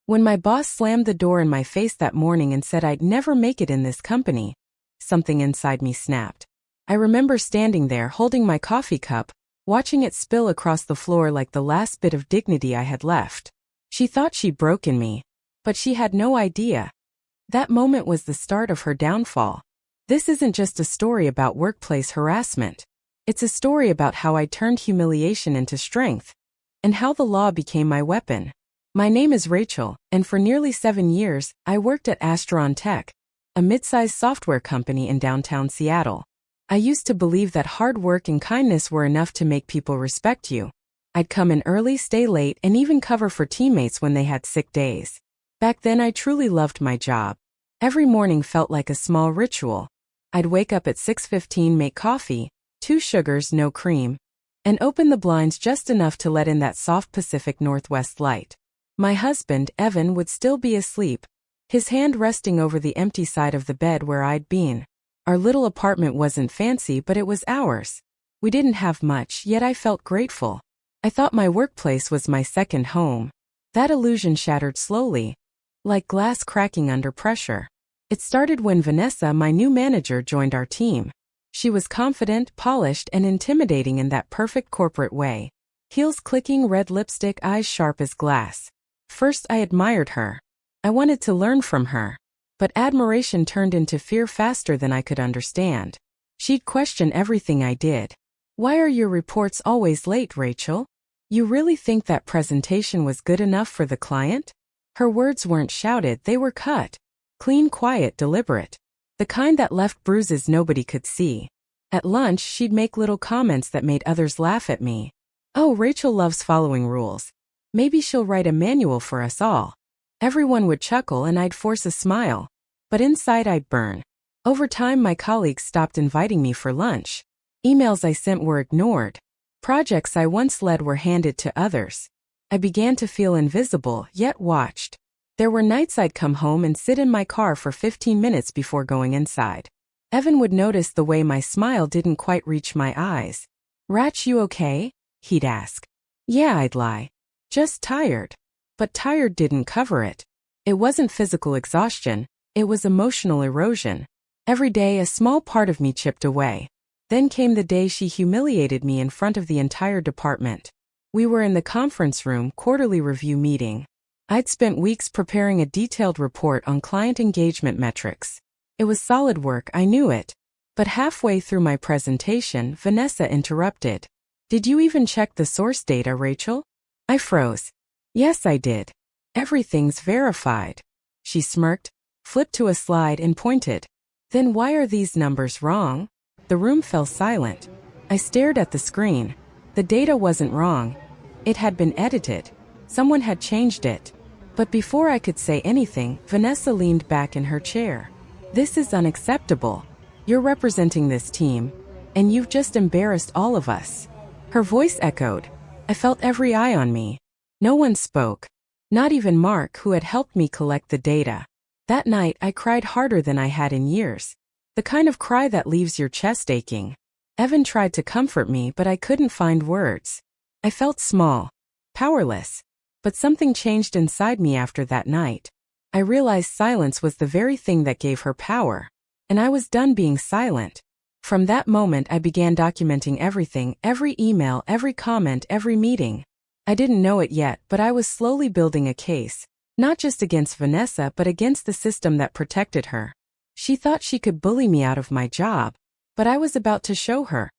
When my boss slammed the door in my face that morning and said I'd never make it in this company, something inside me snapped. I remember standing there holding my coffee cup, watching it spill across the floor like the last bit of dignity I had left. She thought she'd broken me, but she had no idea. That moment was the start of her downfall. This isn't just a story about workplace harassment. It's a story about how I turned humiliation into strength, and how the law became my weapon. My name is Rachel, and for nearly 7 years, I worked at Astron Tech, a mid-sized software company in downtown Seattle. I used to believe that hard work and kindness were enough to make people respect you. I'd come in early, stay late, and even cover for teammates when they had sick days. Back then I truly loved my job. Every morning felt like a small ritual. I'd wake up at 6:15, make coffee, 2 sugars, no cream, and open the blinds just enough to let in that soft Pacific Northwest light. My husband, Evan, would still be asleep, his hand resting over the empty side of the bed where I'd been. Our little apartment wasn't fancy, but it was ours. We didn't have much, yet I felt grateful. I thought my workplace was my second home. That illusion shattered slowly, like glass cracking under pressure. It started when Vanessa, my new manager, joined our team. She was confident, polished, and intimidating in that perfect corporate way. Heels clicking, red lipstick, eyes sharp as glass. First, I admired her. I wanted to learn from her. But admiration turned into fear faster than I could understand. She'd question everything I did. "Why are your reports always late, Rachel? You really think that presentation was good enough for the client?" Her words weren't shouted, they were cut. Clean, quiet, deliberate. The kind that left bruises nobody could see. At lunch, she'd make little comments that made others laugh at me. "Oh, Rachel loves following rules. Maybe she'll write a manual for us all." Everyone would chuckle and I'd force a smile. But inside I'd burn. Over time my colleagues stopped inviting me for lunch. Emails I sent were ignored. Projects I once led were handed to others. I began to feel invisible, yet watched. There were nights I'd come home and sit in my car for 15 minutes before going inside. Evan would notice the way my smile didn't quite reach my eyes. "Rach, you okay?" he'd ask. "Yeah," I'd lie. "Just tired." But tired didn't cover it. It wasn't physical exhaustion, it was emotional erosion. Every day a small part of me chipped away. Then came the day she humiliated me in front of the entire department. We were in the conference room, quarterly review meeting. I'd spent weeks preparing a detailed report on client engagement metrics. It was solid work, I knew it. But halfway through my presentation, Vanessa interrupted. "Did you even check the source data, Rachel?" I froze. "Yes, I did. Everything's verified." She smirked, flipped to a slide and pointed. "Then why are these numbers wrong?" The room fell silent. I stared at the screen. The data wasn't wrong. It had been edited. Someone had changed it. But before I could say anything, Vanessa leaned back in her chair. "This is unacceptable. You're representing this team, and you've just embarrassed all of us." Her voice echoed. I felt every eye on me. No one spoke. Not even Mark, who had helped me collect the data. That night, I cried harder than I had in years. The kind of cry that leaves your chest aching. Evan tried to comfort me, but I couldn't find words. I felt small, powerless. But something changed inside me after that night. I realized silence was the very thing that gave her power. And I was done being silent. From that moment I began documenting everything, every email, every comment, every meeting. I didn't know it yet, but I was slowly building a case, not just against Vanessa but against the system that protected her. She thought she could bully me out of my job, but I was about to show her.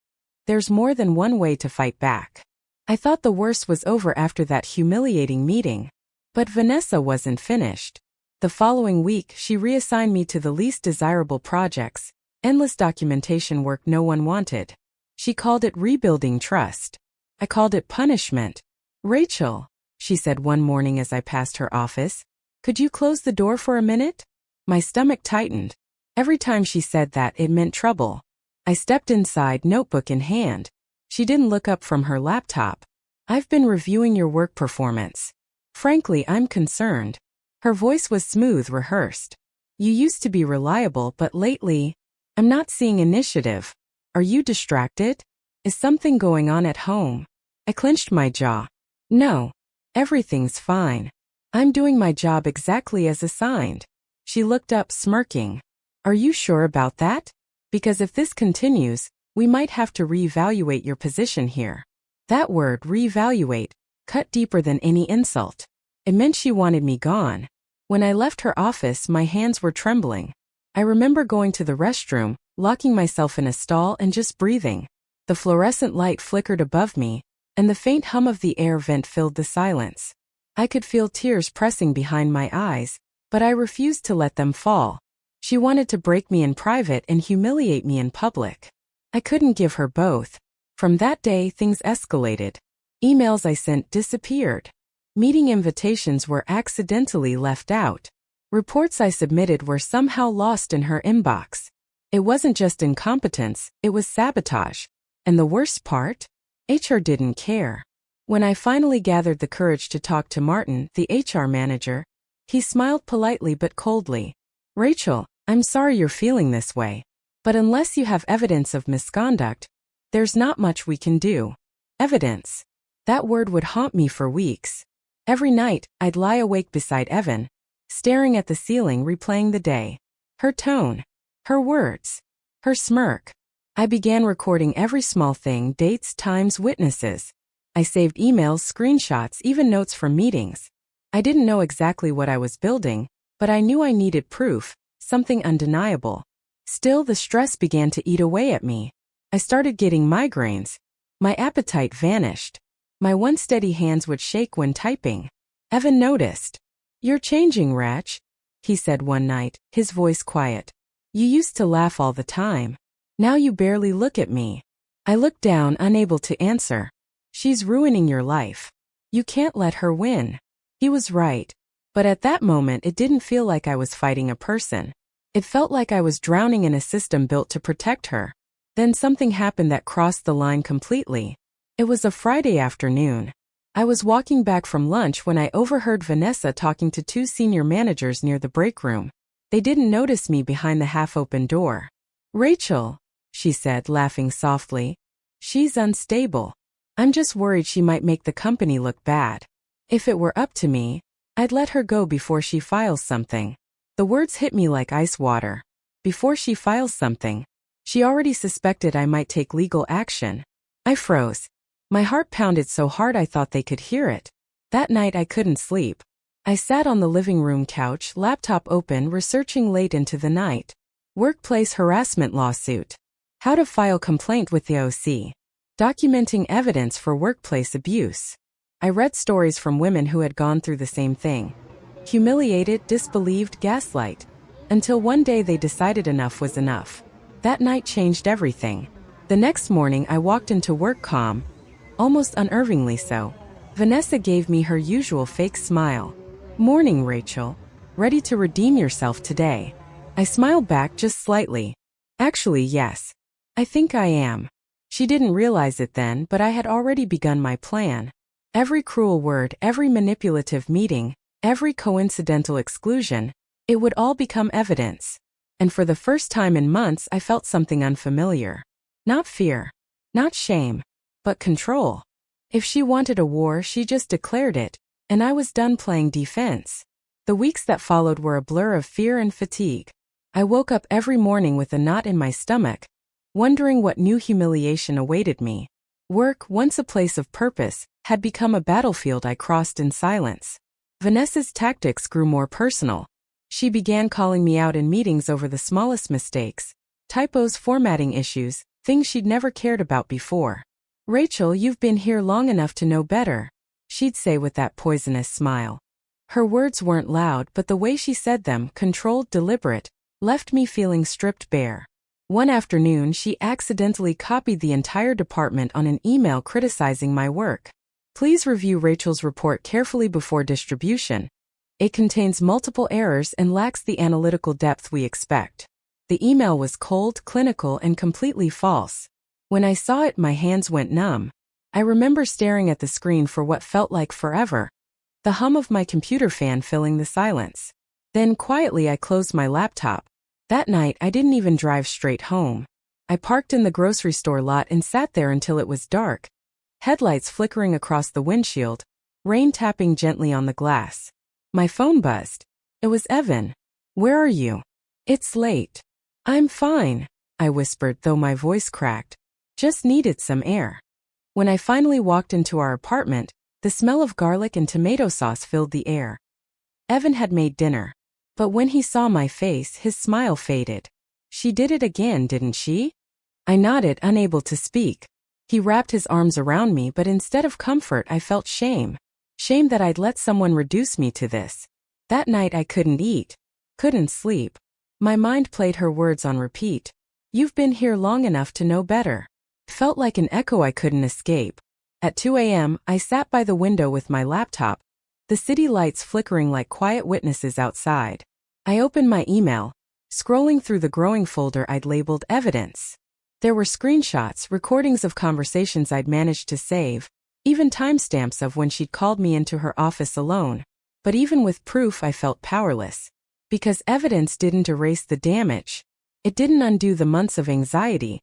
There's more than one way to fight back. I thought the worst was over after that humiliating meeting. But Vanessa wasn't finished. The following week, she reassigned me to the least desirable projects, endless documentation work no one wanted. She called it rebuilding trust. I called it punishment. "Rachel," she said one morning as I passed her office, "could you close the door for a minute?" My stomach tightened. Every time she said that, it meant trouble. I stepped inside, notebook in hand. She didn't look up from her laptop. "I've been reviewing your work performance. Frankly, I'm concerned." Her voice was smooth, rehearsed. "You used to be reliable, but lately, I'm not seeing initiative. Are you distracted? Is something going on at home?" I clenched my jaw. "No. Everything's fine." I'm doing my job exactly as assigned. She looked up, smirking. Are you sure about that? Because if this continues, we might have to reevaluate your position here. That word, reevaluate, cut deeper than any insult. It meant she wanted me gone. When I left her office, my hands were trembling. I remember going to the restroom, locking myself in a stall and just breathing. The fluorescent light flickered above me, and the faint hum of the air vent filled the silence. I could feel tears pressing behind my eyes, but I refused to let them fall. She wanted to break me in private and humiliate me in public. I couldn't give her both. From that day, things escalated. Emails I sent disappeared. Meeting invitations were accidentally left out. Reports I submitted were somehow lost in her inbox. It wasn't just incompetence, it was sabotage. And the worst part? HR didn't care. When I finally gathered the courage to talk to Martin, the HR manager, he smiled politely but coldly. Rachel, I'm sorry you're feeling this way. But unless you have evidence of misconduct, there's not much we can do. Evidence. That word would haunt me for weeks. Every night, I'd lie awake beside Evan, staring at the ceiling, replaying the day. Her tone. Her words. Her smirk. I began recording every small thing, dates, times, witnesses. I saved emails, screenshots, even notes from meetings. I didn't know exactly what I was building, but I knew I needed proof, something undeniable. Still, the stress began to eat away at me. I started getting migraines. My appetite vanished. My once steady hands would shake when typing. Evan noticed. You're changing, Rach, he said one night, his voice quiet. You used to laugh all the time. Now you barely look at me. I looked down, unable to answer. She's ruining your life. You can't let her win. He was right. But at that moment, it didn't feel like I was fighting a person. It felt like I was drowning in a system built to protect her. Then something happened that crossed the line completely. It was a Friday afternoon. I was walking back from lunch when I overheard Vanessa talking to two senior managers near the break room. They didn't notice me behind the half-open door. Rachel, she said, laughing softly. She's unstable. I'm just worried she might make the company look bad. If it were up to me, I'd let her go before she files something. The words hit me like ice water. Before she files something. She already suspected I might take legal action. I froze. My heart pounded so hard I thought they could hear it. That night I couldn't sleep. I sat on the living room couch, laptop open, researching late into the night. Workplace harassment lawsuit. How to file complaint with the OC. Documenting evidence for workplace abuse. I read stories from women who had gone through the same thing. Humiliated, disbelieved, gaslight. Until one day they decided enough was enough. That night changed everything. The next morning I walked into work calm, almost unnervingly so. Vanessa gave me her usual fake smile. Morning, Rachel. Ready to redeem yourself today? I smiled back just slightly. Actually, yes. I think I am. She didn't realize it then, but I had already begun my plan. Every cruel word, every manipulative meeting, every coincidental exclusion, it would all become evidence. And for the first time in months, I felt something unfamiliar. Not fear. Not shame. But control. If she wanted a war, she just declared it, and I was done playing defense. The weeks that followed were a blur of fear and fatigue. I woke up every morning with a knot in my stomach, wondering what new humiliation awaited me. Work, once a place of purpose, had become a battlefield I crossed in silence. Vanessa's tactics grew more personal. She began calling me out in meetings over the smallest mistakes, typos, formatting issues, things she'd never cared about before. Rachel, you've been here long enough to know better, she'd say with that poisonous smile. Her words weren't loud, but the way she said them, controlled, deliberate, left me feeling stripped bare. One afternoon, she accidentally copied the entire department on an email criticizing my work. Please review Rachel's report carefully before distribution. It contains multiple errors and lacks the analytical depth we expect. The email was cold, clinical, and completely false. When I saw it, my hands went numb. I remember staring at the screen for what felt like forever, the hum of my computer fan filling the silence. Then quietly I closed my laptop. That night I didn't even drive straight home. I parked in the grocery store lot and sat there until it was dark. Headlights flickering across the windshield, rain tapping gently on the glass. My phone buzzed. It was Evan. Where are you? It's late. I'm fine, I whispered, though my voice cracked. Just needed some air. When I finally walked into our apartment, the smell of garlic and tomato sauce filled the air. Evan had made dinner. But when he saw my face, his smile faded. She did it again, didn't she? I nodded, unable to speak. He wrapped his arms around me, but instead of comfort, I felt shame. Shame that I'd let someone reduce me to this. That night I couldn't eat, couldn't sleep. My mind played her words on repeat. You've been here long enough to know better. Felt like an echo I couldn't escape. At 2 a.m., I sat by the window with my laptop, the city lights flickering like quiet witnesses outside. I opened my email, scrolling through the growing folder I'd labeled evidence. There were screenshots, recordings of conversations I'd managed to save, even timestamps of when she'd called me into her office alone. But even with proof, I felt powerless. Because evidence didn't erase the damage. It didn't undo the months of anxiety,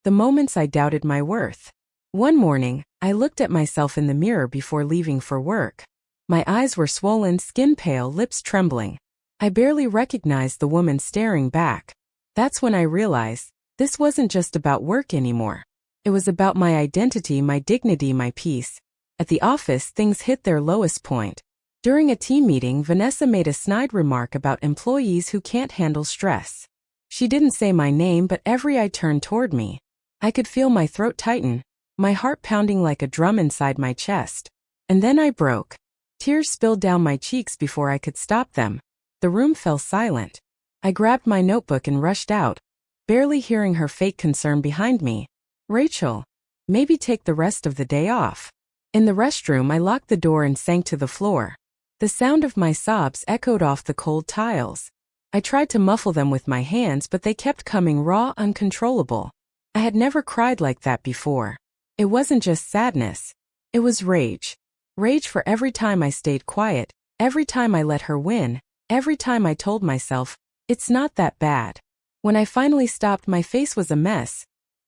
the moments I doubted my worth. One morning, I looked at myself in the mirror before leaving for work. My eyes were swollen, skin pale, lips trembling. I barely recognized the woman staring back. That's when I realized this wasn't just about work anymore. It was about my identity, my dignity, my peace. At the office, things hit their lowest point. During a team meeting, Vanessa made a snide remark about employees who can't handle stress. She didn't say my name, but every eye turned toward me. I could feel my throat tighten, my heart pounding like a drum inside my chest. And then I broke. Tears spilled down my cheeks before I could stop them. The room fell silent. I grabbed my notebook and rushed out, barely hearing her fake concern behind me. Rachel, maybe take the rest of the day off. In the restroom, I locked the door and sank to the floor. The sound of my sobs echoed off the cold tiles. I tried to muffle them with my hands, but they kept coming raw, uncontrollable. I had never cried like that before. It wasn't just sadness. It was rage. Rage for every time I stayed quiet, every time I let her win, every time I told myself, it's not that bad. When I finally stopped, my face was a mess.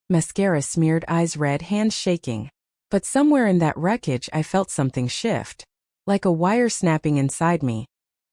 Mascara smeared, eyes red, hands shaking. But somewhere in that wreckage, I felt something shift. Like a wire snapping inside me.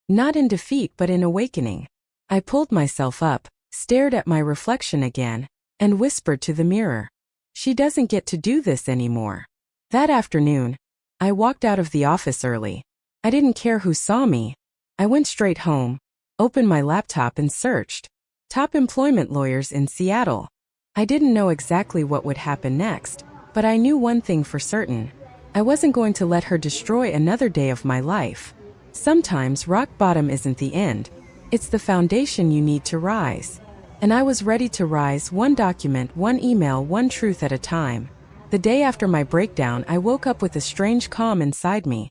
Not in defeat, but in awakening. I pulled myself up, stared at my reflection again, and whispered to the mirror. She doesn't get to do this anymore. That afternoon, I walked out of the office early. I didn't care who saw me. I went straight home, opened my laptop and searched. Top employment lawyers in Seattle. I didn't know exactly what would happen next, but I knew one thing for certain. I wasn't going to let her destroy another day of my life. Sometimes rock bottom isn't the end. It's the foundation you need to rise. And I was ready to rise, one document, one email, one truth at a time. The day after my breakdown, I woke up with a strange calm inside me.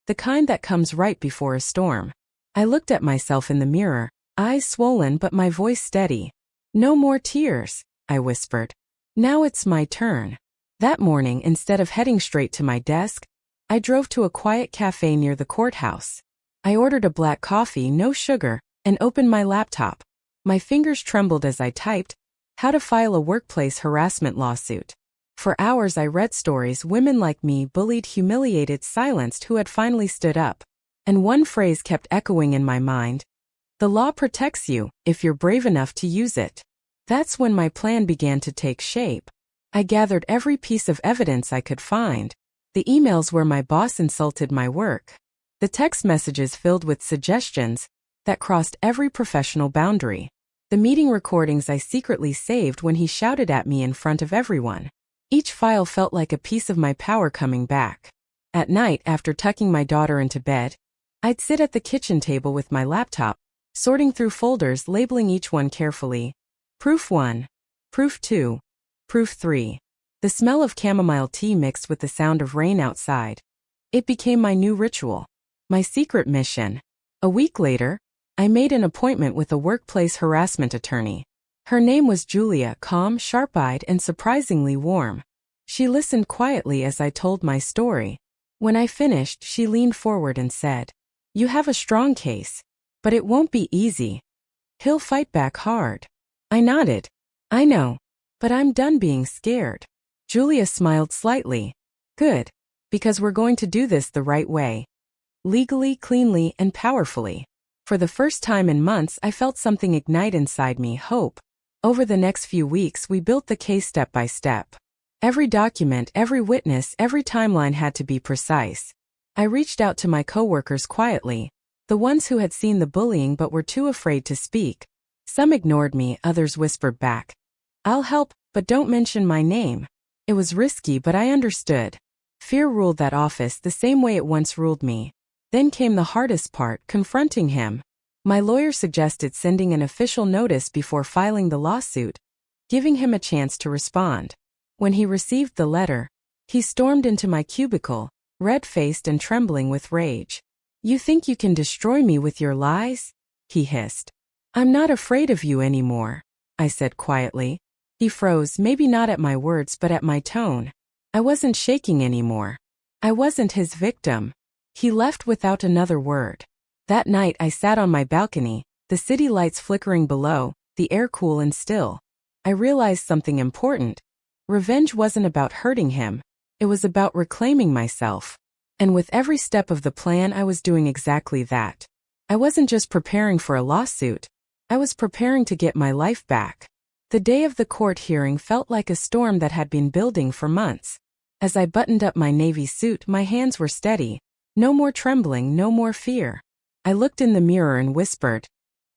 The kind that comes right before a storm. I looked at myself in the mirror, eyes swollen but my voice steady. No more tears, I whispered. Now it's my turn. That morning, instead of heading straight to my desk, I drove to a quiet cafe near the courthouse. I ordered a black coffee, no sugar, and opened my laptop. My fingers trembled as I typed, how to file a workplace harassment lawsuit. For hours I read stories, women like me, bullied, humiliated, silenced, who had finally stood up. And one phrase kept echoing in my mind. The law protects you, if you're brave enough to use it. That's when my plan began to take shape. I gathered every piece of evidence I could find. The emails where my boss insulted my work. The text messages filled with suggestions that crossed every professional boundary. The meeting recordings I secretly saved when he shouted at me in front of everyone. Each file felt like a piece of my power coming back. At night, after tucking my daughter into bed, I'd sit at the kitchen table with my laptop, sorting through folders, labeling each one carefully. Proof 1. Proof 2. Proof 3. The smell of chamomile tea mixed with the sound of rain outside. It became my new ritual. My secret mission. A week later, I made an appointment with a workplace harassment attorney. Her name was Julia, calm, sharp-eyed, and surprisingly warm. She listened quietly as I told my story. When I finished, she leaned forward and said, "You have a strong case, but it won't be easy. He'll fight back hard." I nodded. I know, but I'm done being scared. Julia smiled slightly. Good, because we're going to do this the right way. legally, cleanly, and powerfully. For the first time in months, I felt something ignite inside me, hope. Over the next few weeks, we built the case step by step. Every document, every witness, every timeline had to be precise. I reached out to my coworkers quietly, the ones who had seen the bullying but were too afraid to speak. Some ignored me, others whispered back, "I'll help, but don't mention my name." It was risky, but I understood. Fear ruled that office the same way it once ruled me. Then came the hardest part, confronting him. My lawyer suggested sending an official notice before filing the lawsuit, giving him a chance to respond. When he received the letter, he stormed into my cubicle, red-faced and trembling with rage. "You think you can destroy me with your lies?" he hissed. "I'm not afraid of you anymore," I said quietly. He froze, maybe not at my words but at my tone. I wasn't shaking anymore. I wasn't his victim. He left without another word. That night I sat on my balcony, the city lights flickering below, the air cool and still. I realized something important. Revenge wasn't about hurting him. It was about reclaiming myself. And with every step of the plan I was doing exactly that. I wasn't just preparing for a lawsuit. I was preparing to get my life back. The day of the court hearing felt like a storm that had been building for months. As I buttoned up my navy suit, my hands were steady. No more trembling, no more fear. I looked in the mirror and whispered,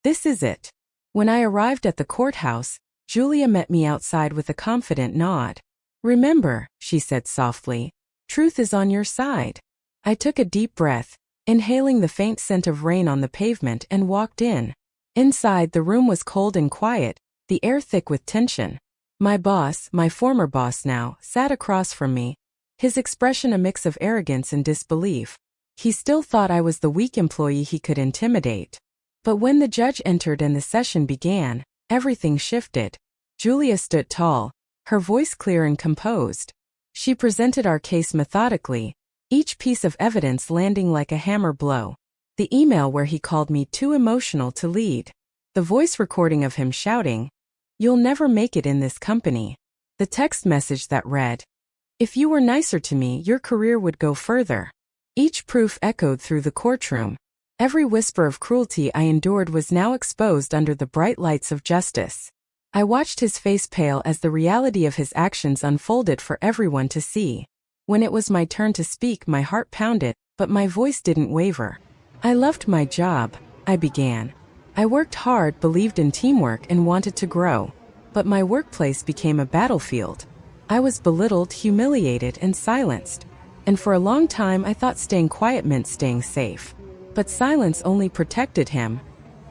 "This is it." When I arrived at the courthouse, Julia met me outside with a confident nod. "Remember," she said softly, "truth is on your side." I took a deep breath, inhaling the faint scent of rain on the pavement, and walked in. Inside, the room was cold and quiet, the air thick with tension. My boss, my former boss now, sat across from me, his expression a mix of arrogance and disbelief. He still thought I was the weak employee he could intimidate. But when the judge entered and the session began, everything shifted. Julia stood tall, her voice clear and composed. She presented our case methodically, each piece of evidence landing like a hammer blow. The email where he called me too emotional to lead. The voice recording of him shouting, "You'll never make it in this company." The text message that read, "If you were nicer to me, your career would go further." Each proof echoed through the courtroom. Every whisper of cruelty I endured was now exposed under the bright lights of justice. I watched his face pale as the reality of his actions unfolded for everyone to see. When it was my turn to speak, my heart pounded, but my voice didn't waver. "I loved my job," I began. "I worked hard, believed in teamwork, and wanted to grow. But my workplace became a battlefield. I was belittled, humiliated, and silenced. And for a long time I thought staying quiet meant staying safe. But silence only protected him.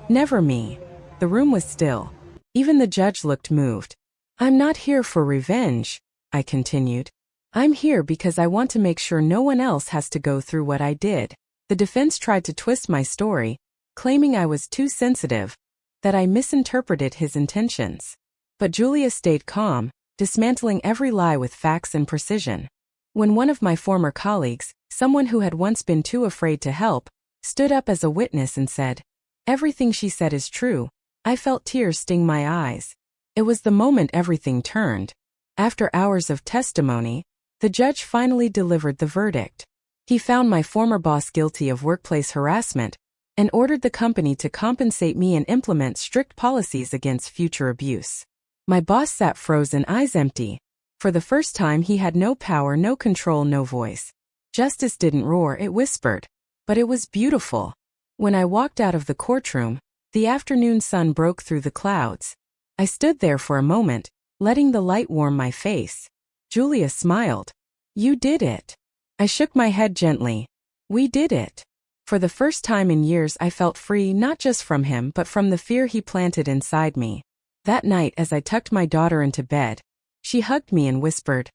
Never me." The room was still. Even the judge looked moved. "I'm not here for revenge," I continued. "I'm here because I want to make sure no one else has to go through what I did." The defense tried to twist my story, claiming I was too sensitive, that I misinterpreted his intentions. But Julia stayed calm, dismantling every lie with facts and precision. When one of my former colleagues, someone who had once been too afraid to help, stood up as a witness and said, "Everything she said is true," I felt tears sting my eyes. It was the moment everything turned. After hours of testimony, the judge finally delivered the verdict. He found my former boss guilty of workplace harassment and ordered the company to compensate me and implement strict policies against future abuse. My boss sat frozen, eyes empty. For the first time he had no power, no control, no voice. Justice didn't roar, it whispered. But it was beautiful. When I walked out of the courtroom, the afternoon sun broke through the clouds. I stood there for a moment, letting the light warm my face. Julia smiled. "You did it." I shook my head gently. "We did it." For the first time in years I felt free, not just from him but from the fear he planted inside me. That night as I tucked my daughter into bed, she hugged me and whispered,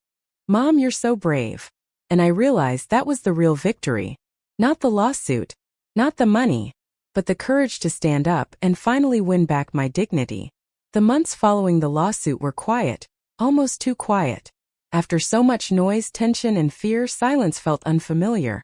"Mom, you're so brave." And I realized that was the real victory. Not the lawsuit, not the money, but the courage to stand up and finally win back my dignity. The months following the lawsuit were quiet, almost too quiet. After so much noise, tension, and fear, silence felt unfamiliar,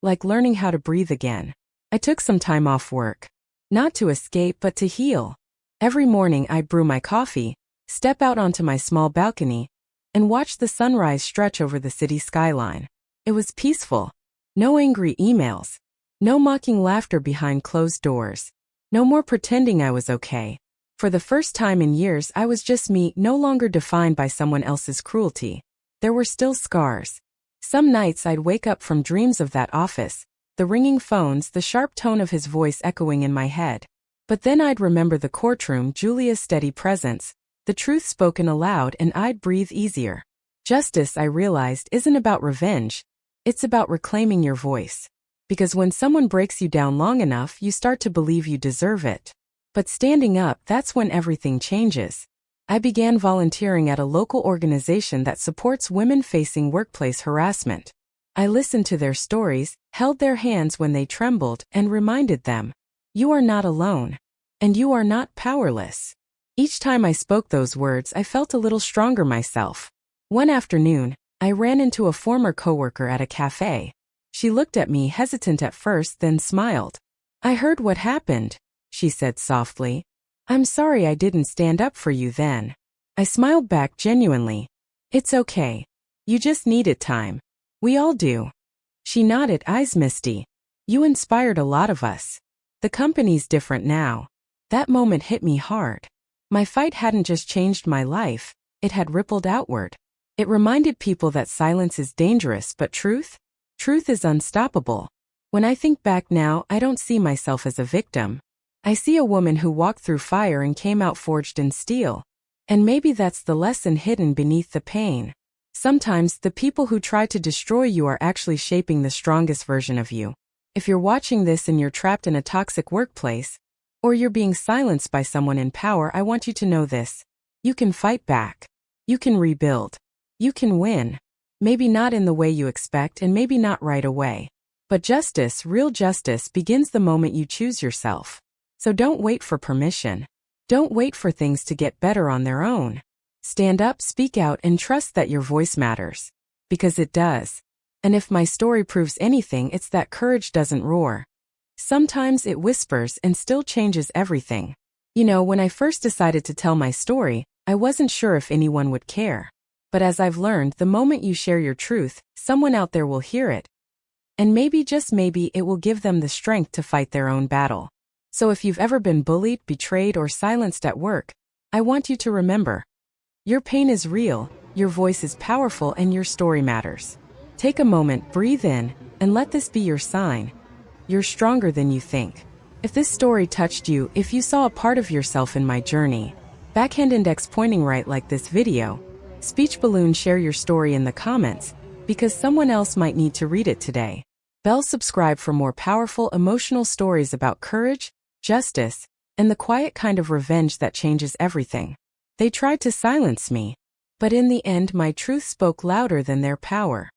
like learning how to breathe again. I took some time off work. Not to escape, but to heal. Every morning I'd brew my coffee, step out onto my small balcony, and watch the sunrise stretch over the city skyline. It was peaceful. No angry emails. No mocking laughter behind closed doors. No more pretending I was okay. For the first time in years, I was just me, no longer defined by someone else's cruelty. There were still scars. Some nights I'd wake up from dreams of that office, the ringing phones, the sharp tone of his voice echoing in my head. But then I'd remember the courtroom, Julia's steady presence, the truth spoken aloud, and I'd breathe easier. Justice, I realized, isn't about revenge. It's about reclaiming your voice. Because when someone breaks you down long enough, you start to believe you deserve it. But standing up, that's when everything changes. I began volunteering at a local organization that supports women facing workplace harassment. I listened to their stories, held their hands when they trembled, and reminded them, you are not alone. And you are not powerless. Each time I spoke those words, I felt a little stronger myself. One afternoon, I ran into a former coworker at a cafe. She looked at me, hesitant at first, then smiled. I heard what happened, she said softly. I'm sorry I didn't stand up for you then. I smiled back genuinely. It's okay. You just needed time. We all do. She nodded, eyes misty. You inspired a lot of us. The company's different now. That moment hit me hard. My fight hadn't just changed my life, it had rippled outward. It reminded people that silence is dangerous, but truth is unstoppable. When I think back now, I don't see myself as a victim. I see a woman who walked through fire and came out forged in steel. And maybe that's the lesson hidden beneath the pain. Sometimes the people who try to destroy you are actually shaping the strongest version of you. If you're watching this and you're trapped in a toxic workplace, or you're being silenced by someone in power, I want you to know this. You can fight back. You can rebuild. You can win. Maybe not in the way you expect and maybe not right away. But justice, real justice, begins the moment you choose yourself. So don't wait for permission. Don't wait for things to get better on their own. Stand up, speak out, and trust that your voice matters. Because it does. And if my story proves anything, it's that courage doesn't roar. Sometimes it whispers and still changes everything. You know, when I first decided to tell my story, I wasn't sure if anyone would care. But as I've learned, the moment you share your truth, someone out there will hear it. And maybe, just maybe, it will give them the strength to fight their own battle. So if you've ever been bullied, betrayed, or silenced at work, I want you to remember. Your pain is real, your voice is powerful, and your story matters. Take a moment, breathe in, and let this be your sign. You're stronger than you think. If this story touched you, if you saw a part of yourself in my journey, backhand index pointing right like this video, speech balloon, share your story in the comments, because someone else might need to read it today. Bell, subscribe for more powerful, emotional stories about courage, justice, and the quiet kind of revenge that changes everything. They tried to silence me, but in the end my truth spoke louder than their power.